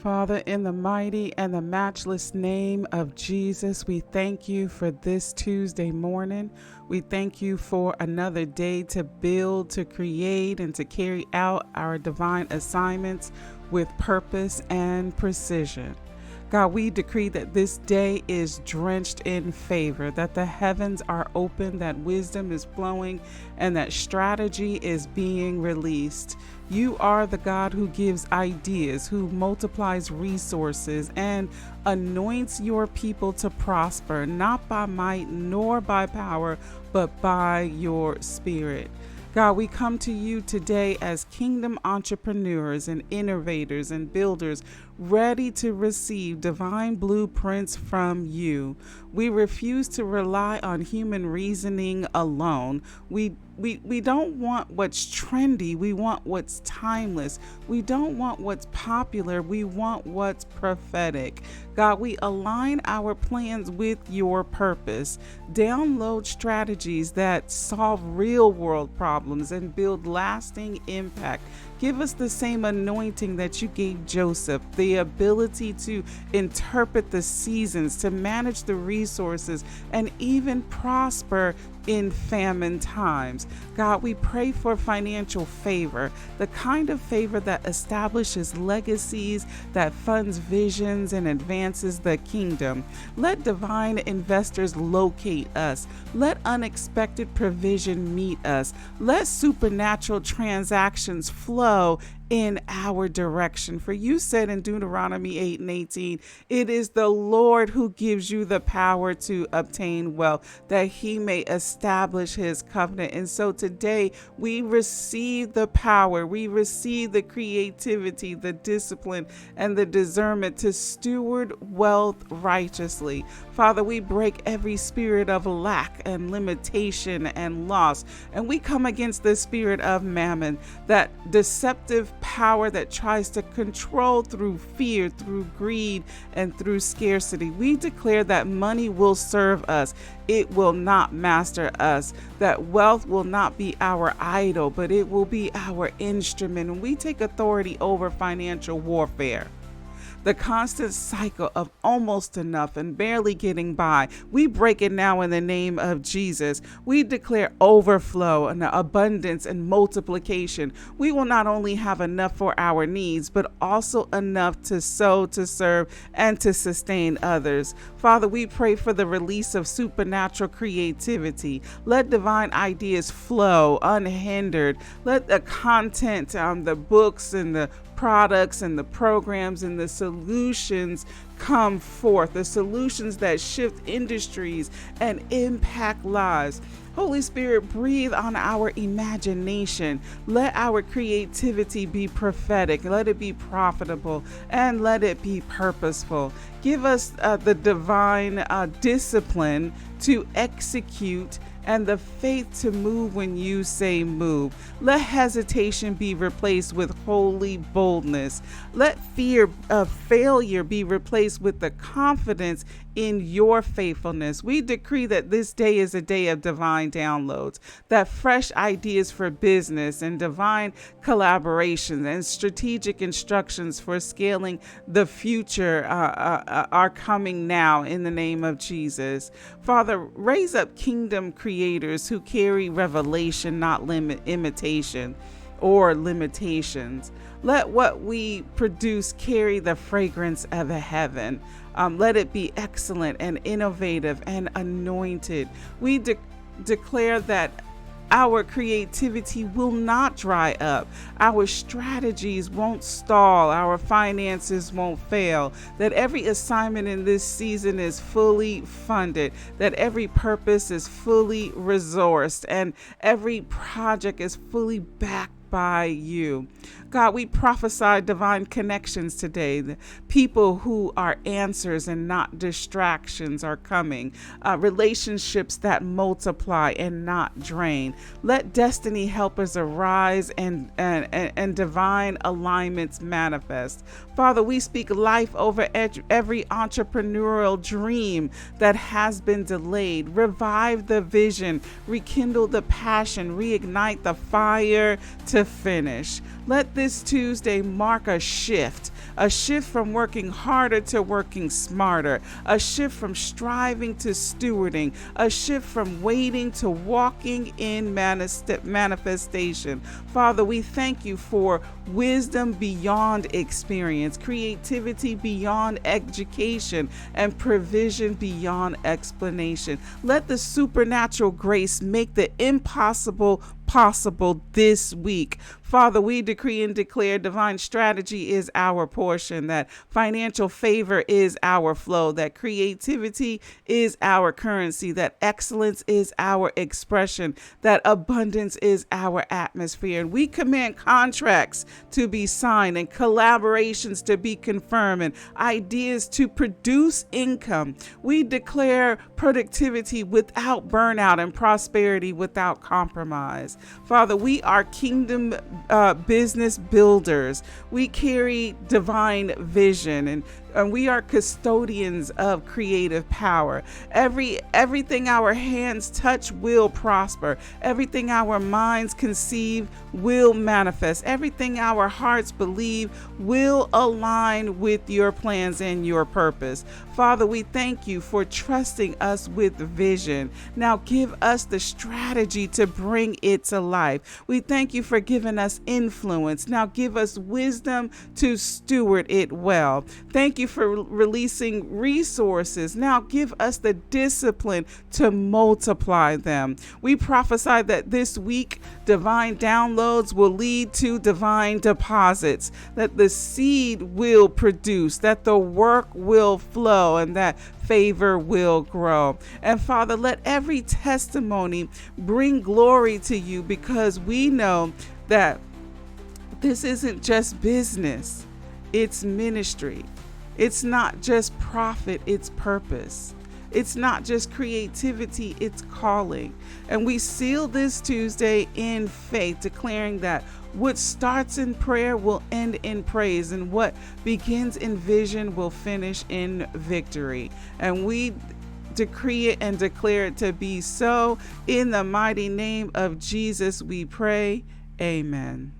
Father, in the mighty and the matchless name of Jesus, we thank you for this Tuesday morning. We thank you for another day to build, to create, and to carry out our divine assignments with purpose and precision. God, we decree that this day is drenched in favor, that the heavens are open, that wisdom is flowing, and that strategy is being released. You are the God who gives ideas, who multiplies resources, and anoints your people to prosper, not by might nor by power, but by your Spirit. God, we come to you today as kingdom entrepreneurs and innovators and builders, ready to receive divine blueprints from you. We refuse to rely on human reasoning alone. We don't want what's trendy. We want what's timeless. We don't want what's popular. We want what's prophetic. God, we align our plans with your purpose. Download strategies that solve real world problems and build lasting impact. Give us the same anointing that you gave Joseph, the ability to interpret the seasons, to manage the resources, and even prosper in famine times. God, we pray for financial favor, the kind of favor that establishes legacies, that funds visions and advances the kingdom. Let divine investors locate us. Let unexpected provision meet us. Let supernatural transactions flow in our direction. For you said in Deuteronomy 8:18, it is the Lord who gives you the power to obtain wealth, that he may establish his covenant. And so today we receive the power, we receive the creativity, the discipline, and the discernment to steward wealth righteously. Father, we break every spirit of lack and limitation and loss, and we come against the spirit of mammon, that deceptive power that tries to control through fear, through greed, and through scarcity. We declare that money will serve us. It will not master us. That wealth will not be our idol, but it will be our instrument. And we take authority over financial warfare. The constant cycle of almost enough and barely getting by, we break it now in the name of Jesus. We declare overflow and abundance and multiplication. We will not only have enough for our needs, but also enough to sow, to serve, and to sustain others. Father, we pray for the release of supernatural creativity. Let divine ideas flow unhindered. Let the content, the books and the products and the programs and the solutions come forth, the solutions that shift industries and impact lives. Holy Spirit, breathe on our imagination. Let our creativity be prophetic. Let it be profitable, and let it be purposeful. Give us the divine discipline to execute and the faith to move when you say move. Let hesitation be replaced with holy boldness. Let fear of failure be replaced with the confidence in your faithfulness. We decree that this day is a day of divine downloads, that fresh ideas for business and divine collaborations and strategic instructions for scaling the future are coming now in the name of Jesus. Father, raise up kingdom creators who carry revelation, not imitation or limitations. Let what we produce carry the fragrance of heaven. Let it be excellent and innovative and anointed. We declare that our creativity will not dry up. Our strategies won't stall. Our finances won't fail. That every assignment in this season is fully funded. That every purpose is fully resourced. And every project is fully backed by you. God, we prophesy divine connections today. The people who are answers and not distractions are coming. Relationships that multiply and not drain. Let destiny helpers arise and divine alignments manifest. Father, we speak life over every entrepreneurial dream that has been delayed. Revive the vision, rekindle the passion, reignite the fire to to finish. Let this Tuesday mark a shift from working harder to working smarter, a shift from striving to stewarding, a shift from waiting to walking in manifestation. Father, we thank you for wisdom beyond experience, creativity beyond education, and provision beyond explanation. Let the supernatural grace make the impossible possible this week. Father, we decree and declare divine strategy is our portion, that financial favor is our flow, that creativity is our currency, that excellence is our expression, that abundance is our atmosphere. And we command contracts to be signed and collaborations to be confirmed and ideas to produce income. We declare productivity without burnout and prosperity without compromise. Father, we are kingdom business builders. We carry divine vision, and we are custodians of creative power. Everything our hands touch will prosper. Everything our minds conceive will manifest. Everything our hearts believe will align with your plans and your purpose. Father, we thank you for trusting us with vision. Now give us the strategy to bring it to life. We thank you for giving us influence. Now give us wisdom to steward it well. Thank you for releasing resources. Now give us the discipline to multiply them. We prophesy that this week divine downloads will lead to divine deposits, that the seed will produce, that the work will flow, and that favor will grow. And Father, let every testimony bring glory to you, because we know that this isn't just business, it's ministry. It's not just profit, it's purpose. It's not just creativity, it's calling. And we seal this Tuesday in faith, declaring that what starts in prayer will end in praise, and what begins in vision will finish in victory. And we decree it and declare it to be so. In the mighty name of Jesus, we pray. Amen.